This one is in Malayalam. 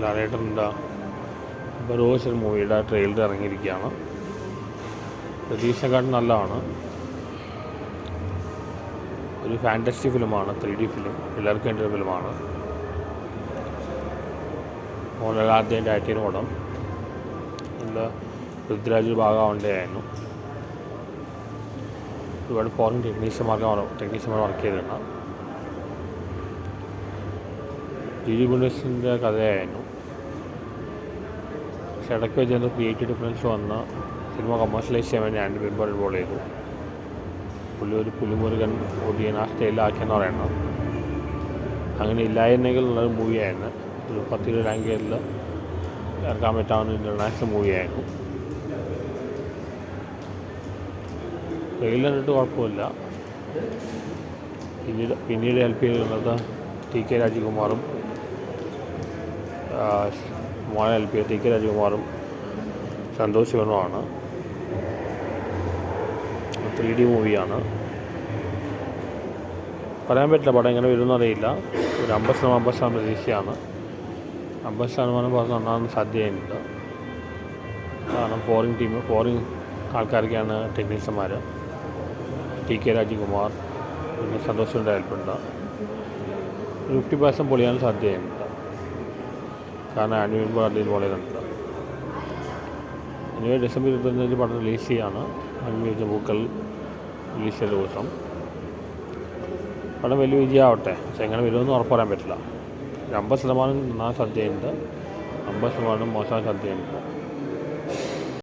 ലാലേട്ടൻ്റെ ബറോസ് മൂവിയുടെ ട്രെയിലർ ഇറങ്ങിയിരിക്കുകയാണ്. പ്രതീക്ഷക്കാട്ടും നല്ലതാണ്. ഒരു ഫാൻറ്റസി ഫിലിമാണ്, 3D ഫിലിം, എല്ലാവർക്കും വേണ്ട ഒരു ഫിലിമാണ്. മോഹൻലാലിൻ്റെ ആറ്റിന് പടം നല്ല പൃഥ്വിരാജ് ഭാഗമാവേണ്ടതായിരുന്നു. ഒരുപാട് ഫോറിൻ ടെക്നീഷ്യന്മാർ വർക്ക് ചെയ്തിട്ടുണ്ട്. ജിജി ഗുണ്ടസിൻ്റെ കഥയായിരുന്നു. പക്ഷെ ഇടയ്ക്ക് വെച്ച് എന്തോ ക്രിയേറ്റീവ് ഡിഫറൻസ് വന്ന് സിനിമ കമേഴ്ഷ്യലൈസ് ചെയ്യാൻ വേണ്ടി ആൻഡ്രി ബെർബർ ഇൻവോൾവ് ചെയ്തു. പുള്ളി ഒരു പുലിമുരുകൻ ഒടിയൻ ആ സ്റ്റൈലിലാക്കിയെന്ന് പറയുന്നത്. അങ്ങനെ ഇല്ലായിരുന്നെങ്കിൽ ഉള്ളൊരു മൂവിയായിരുന്നു. ഒരു 10 ലാംഗ്വേജിൽ ഇറക്കാൻ പറ്റാവുന്ന ഇൻ്റർനാഷണൽ മൂവിയായിരുന്നു. ട്രെയിലർ കണ്ടിട്ട് കുഴപ്പമില്ല. പിന്നീട് ഹെൽപ്പ് ചെയ്തിരുന്നത് TK രാജകുമാറും മോനെ ഹെൽപ്പ് ചെയ്ത TK രാജകുമാറും സന്തോഷ് ശിവനുമാണ്. 3D മൂവിയാണ്. പറയാൻ പറ്റില്ല പടം എങ്ങനെ വരുമെന്ന് അറിയില്ല. ഒരു 50% പ്രതീക്ഷയാണ്. 50% പറഞ്ഞ് നന്നാകാൻ സാധ്യതയുണ്ട്. കാരണം ഫോറിൻ ആൾക്കാർക്കാണ് ടെക്നീഷ്യന്മാർ. TK രാജകുമാർ പിന്നെ സന്തോഷിൻ്റെ ഹെൽപ്പുണ്ട്. 50% പൊളിയാൻ സാധ്യതയുണ്ട്. കാരണം ആൻഡ്രി ബെർബർ അതിൽ പോലെയുണ്ട്. ഇനി ഡിസംബർ 25 പടം റിലീസ് ചെയ്യാണ്. അന്വേഷിച്ച പൂക്കൾ റിലീസ് ചെയ്ത ദിവസം പടം വലിയ വിജയമാവട്ടെ. പക്ഷെ എങ്ങനെ വരുമെന്ന് ഉറപ്പ് പറയാൻ പറ്റില്ല. 50% നന്നാൻ സാധ്യതയുണ്ട്, 50% മോശമാൻ സാധ്യതയുണ്ട്.